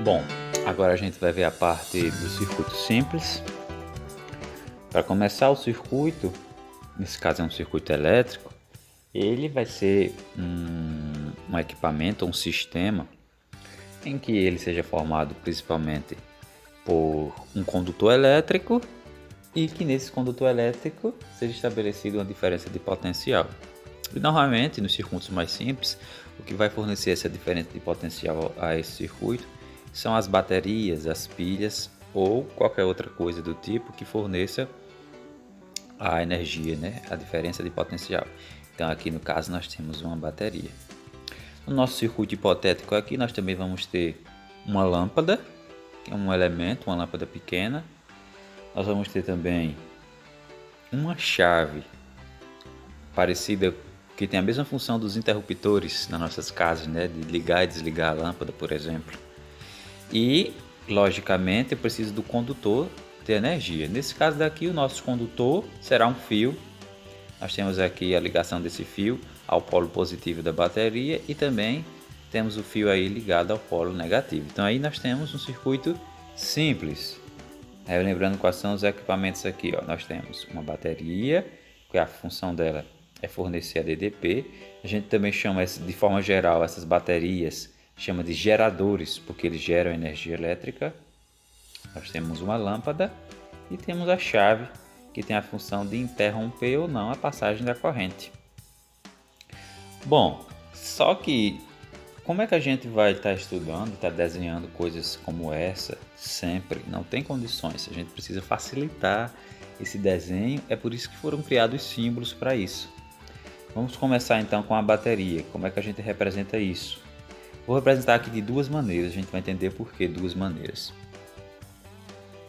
Bom, agora a gente vai ver a parte do circuito simples. Para começar o circuito, nesse caso é um circuito elétrico, ele vai ser um equipamento, um sistema em que ele seja formado principalmente por um condutor elétrico e que nesse condutor elétrico seja estabelecida uma diferença de potencial. E normalmente nos circuitos mais simples, o que vai fornecer essa diferença de potencial a esse circuito são as baterias, as pilhas ou qualquer outra coisa do tipo que forneça a energia, né? A diferença de potencial. Então aqui no caso nós temos uma bateria. No nosso circuito hipotético aqui nós também vamos ter uma lâmpada, que é um elemento, uma lâmpada pequena. Nós vamos ter também uma chave parecida, que tem a mesma função dos interruptores nas nossas casas, né? De ligar e desligar a lâmpada, por exemplo. E, logicamente, eu preciso do condutor de energia. Nesse caso daqui, o nosso condutor será um fio. Nós temos aqui a ligação desse fio ao polo positivo da bateria e também temos o fio aí ligado ao polo negativo. Então aí nós temos um circuito simples. Aí, lembrando quais são os equipamentos aqui, ó. Nós temos uma bateria, que a função dela é fornecer a DDP. A gente também chama, de forma geral, essas baterias chama de geradores, porque eles geram energia elétrica. Nós temos uma lâmpada e temos a chave, que tem a função de interromper ou não a passagem da corrente. Bom, só que como é que a gente vai estar estudando, estar desenhando coisas como essa sempre? Não tem condições, a gente precisa facilitar esse desenho, é por isso que foram criados símbolos para isso. Vamos começar então com a bateria, como é que a gente representa isso? Vou representar aqui de duas maneiras, a gente vai entender por que duas maneiras.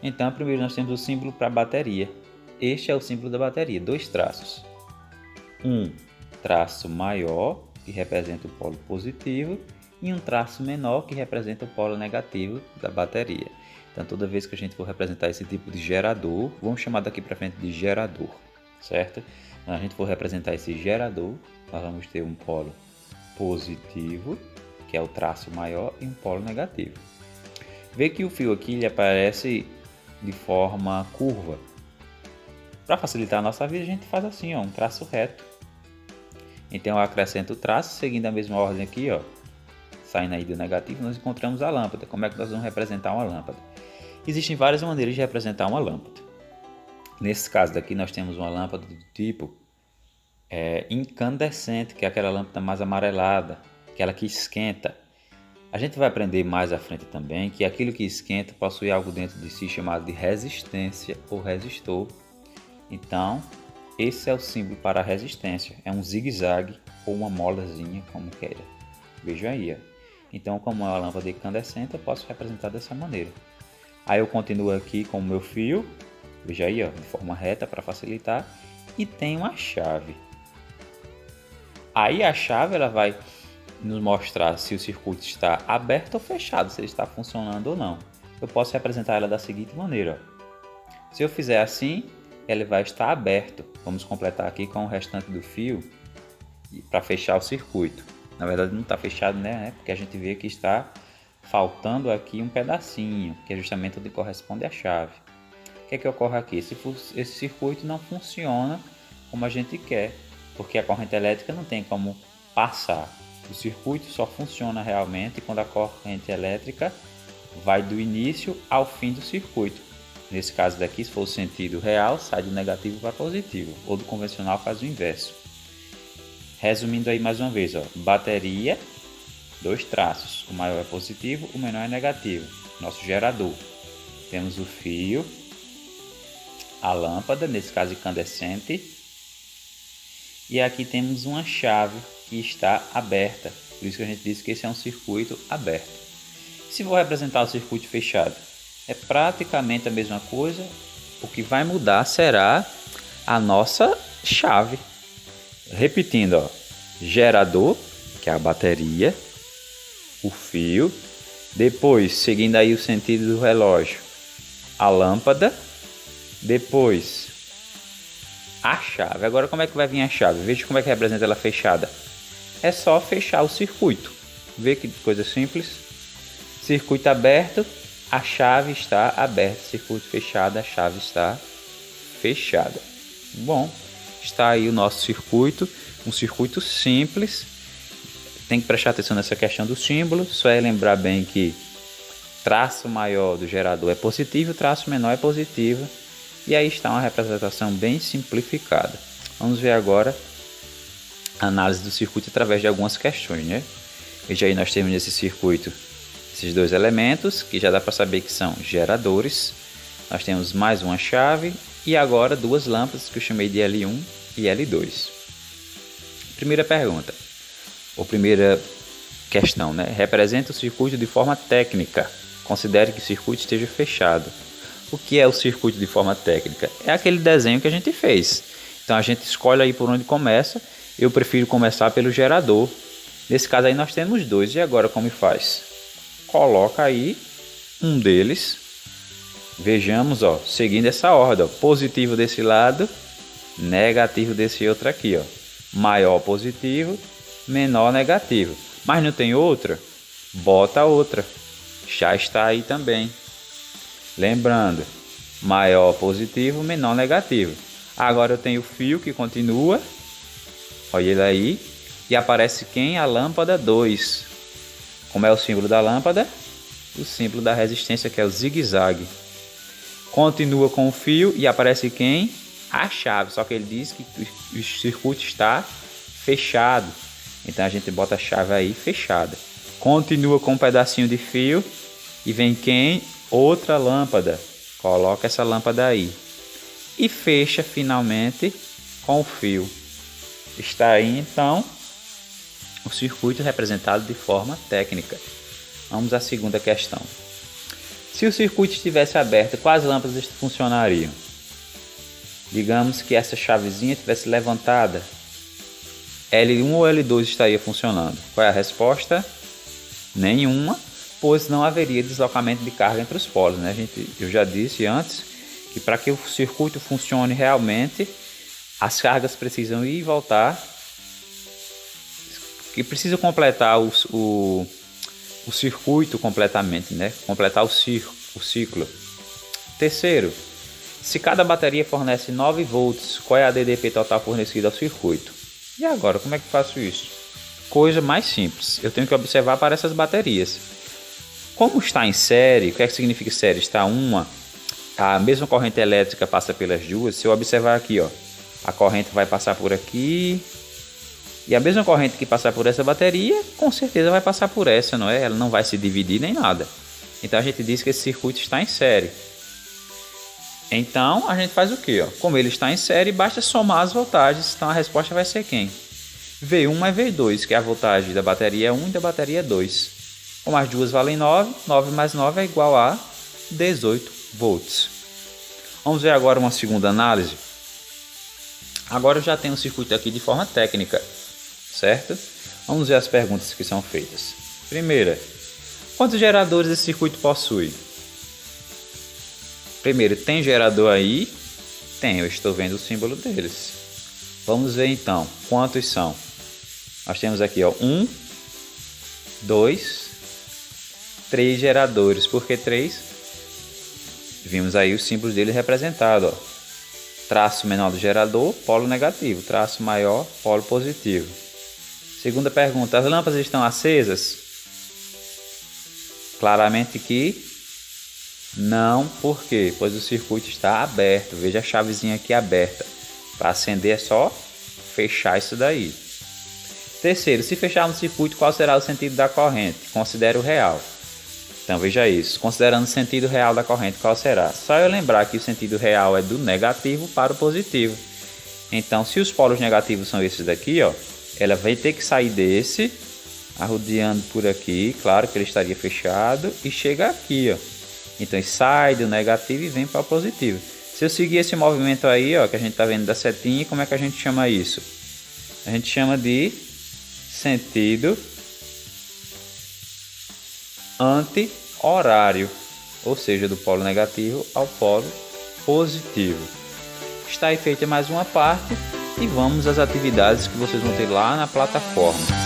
Então, primeiro nós temos o símbolo para a bateria. Este é o símbolo da bateria, dois traços. Um traço maior, que representa o polo positivo, e um traço menor, que representa o polo negativo da bateria. Então, toda vez que a gente for representar esse tipo de gerador, vamos chamar daqui para frente de gerador, certo? Quando a gente for representar esse gerador, nós vamos ter um polo positivo, que é o traço maior, e um polo negativo. Vê que o fio aqui ele aparece de forma curva. Para facilitar a nossa vida, a gente faz assim, ó, um traço reto. Então eu acrescento o traço, seguindo a mesma ordem aqui, ó, saindo aí do negativo, nós encontramos a lâmpada. Como é que nós vamos representar uma lâmpada? Existem várias maneiras de representar uma lâmpada. Nesse caso daqui nós temos uma lâmpada do tipo incandescente, que é aquela lâmpada mais amarelada, aquela que esquenta. A gente vai aprender mais à frente também que aquilo que esquenta possui algo dentro de si chamado de resistência ou resistor. Então, esse é o símbolo para a resistência. É um zigue-zague ou uma molazinha, como queira. Veja aí. Ó. Então, como é uma lâmpada incandescente, eu posso representar dessa maneira. Aí eu continuo aqui com o meu fio. Veja aí, ó, de forma reta para facilitar. E tem uma chave. Aí a chave ela vai nos mostrar se o circuito está aberto ou fechado, se ele está funcionando ou não. Eu posso representar ela da seguinte maneira. Ó. Se eu fizer assim, ele vai estar aberto. Vamos completar aqui com o restante do fio para fechar o circuito. Na verdade não está fechado, né? Porque a gente vê que está faltando aqui um pedacinho, que é justamente onde corresponde a chave. O que é que ocorre aqui? Esse circuito não funciona como a gente quer, porque a corrente elétrica não tem como passar. O circuito só funciona realmente quando a corrente elétrica vai do início ao fim do circuito. Nesse caso daqui, se for o sentido real, sai do negativo para positivo, ou do convencional faz o inverso. Resumindo aí mais uma vez, ó, bateria, dois traços, o maior é positivo, o menor é negativo, nosso gerador. Temos o fio, a lâmpada, nesse caso incandescente, e aqui temos uma chave que está aberta, por isso que a gente disse que esse é um circuito aberto. Se vou representar o circuito fechado, é praticamente a mesma coisa, o que vai mudar será a nossa chave. Repetindo, ó, gerador, que é a bateria, o fio, depois, seguindo aí o sentido do relógio, a lâmpada, depois a chave. Agora como é que vai vir a chave? Veja como é que representa ela fechada. É só fechar o circuito. Vê que coisa simples. Circuito aberto, a chave está aberta. Circuito fechado, a chave está fechada. Bom, está aí o nosso circuito, um circuito simples. Tem que prestar atenção nessa questão do símbolo. Só é lembrar bem que traço maior do gerador é positivo, traço menor é positivo. E aí está uma representação bem simplificada. Vamos ver agora a análise do circuito através de algumas questões, né? Veja aí, nós temos nesse circuito esses dois elementos, que já dá para saber que são geradores. Nós temos mais uma chave e agora duas lâmpadas que eu chamei de L1 e L2. Primeira pergunta, ou primeira questão, né? Representa o circuito de forma técnica. Considere que o circuito esteja fechado. O que é o circuito de forma técnica? É aquele desenho que a gente fez. Então a gente escolhe aí por onde começa. Eu prefiro começar pelo gerador. Nesse caso aí nós temos dois. E agora como faz? Coloca aí um deles. Vejamos, ó, seguindo essa ordem, ó, positivo desse lado, negativo desse outro aqui, ó. Maior positivo, menor negativo. Mas não tem outra? Bota outra. Já está aí também. Lembrando, maior positivo, menor negativo. Agora eu tenho o fio que continua. Olha ele aí. E aparece quem? A lâmpada 2. Como é o símbolo da lâmpada? O símbolo da resistência, que é o zigue-zague. Continua com o fio e aparece quem? A chave. Só que ele diz que o circuito está fechado. Então a gente bota a chave aí fechada. Continua com um pedacinho de fio e vem quem? Outra lâmpada. Coloca essa lâmpada aí. E fecha finalmente com o fio. Está aí então o circuito representado de forma técnica. Vamos à segunda questão. Se o circuito estivesse aberto, quais lâmpadas funcionariam? Digamos que essa chavezinha estivesse levantada. L1 ou L2 estaria funcionando? Qual é a resposta? Nenhuma, pois não haveria deslocamento de carga entre os polos, né? Eu já disse antes que para que o circuito funcione realmente, as cargas precisam ir e voltar, que precisa completar o circuito completamente, né? Completar o ciclo. Terceiro, se cada bateria fornece 9 volts, qual é a DDP total fornecida ao circuito? E agora, como é que faço isso? Coisa mais simples, eu tenho que observar para essas baterias. Como está em série, o que é que significa série? Está a mesma corrente elétrica passa pelas duas. Se eu observar aqui, ó, a corrente vai passar por aqui, e a mesma corrente que passar por essa bateria, com certeza vai passar por essa, não é? Ela não vai se dividir nem nada. Então a gente diz que esse circuito está em série. Então a gente faz o que? Como ele está em série, basta somar as voltagens. Então a resposta vai ser quem? V1 mais V2, que é a voltagem da bateria 1 e da bateria 2. Como as duas valem 9, 9 mais 9 é igual a 18 volts. Vamos ver agora uma segunda análise. Agora eu já tenho o circuito aqui de forma técnica, certo? Vamos ver as perguntas que são feitas. Primeira, quantos geradores esse circuito possui? Primeiro, tem gerador aí? Tem, eu estou vendo o símbolo deles. Vamos ver então, quantos são? Nós temos aqui, ó, 1, 2, 3 geradores. Por que 3? Vimos aí os símbolos dele representado, ó. Traço menor do gerador, polo negativo. Traço maior, polo positivo. Segunda pergunta, as lâmpadas estão acesas? Claramente que não, por quê? Pois o circuito está aberto. Veja a chavezinha aqui aberta. Para acender é só fechar isso daí. Terceiro, se fecharmos o circuito, qual será o sentido da corrente? Considere o real. Então veja isso, considerando o sentido real da corrente, qual será? Só eu lembrar que o sentido real é do negativo para o positivo. Então se os polos negativos são esses daqui, ó, ela vai ter que sair desse, arrodeando por aqui, claro que ele estaria fechado, e chega aqui, ó. Então sai do negativo e vem para o positivo. Se eu seguir esse movimento aí, ó, que a gente está vendo da setinha, como é que a gente chama isso? A gente chama de sentido anti-horário, ou seja, do polo negativo ao polo positivo. Está aí feita mais uma parte e vamos às atividades que vocês vão ter lá na plataforma.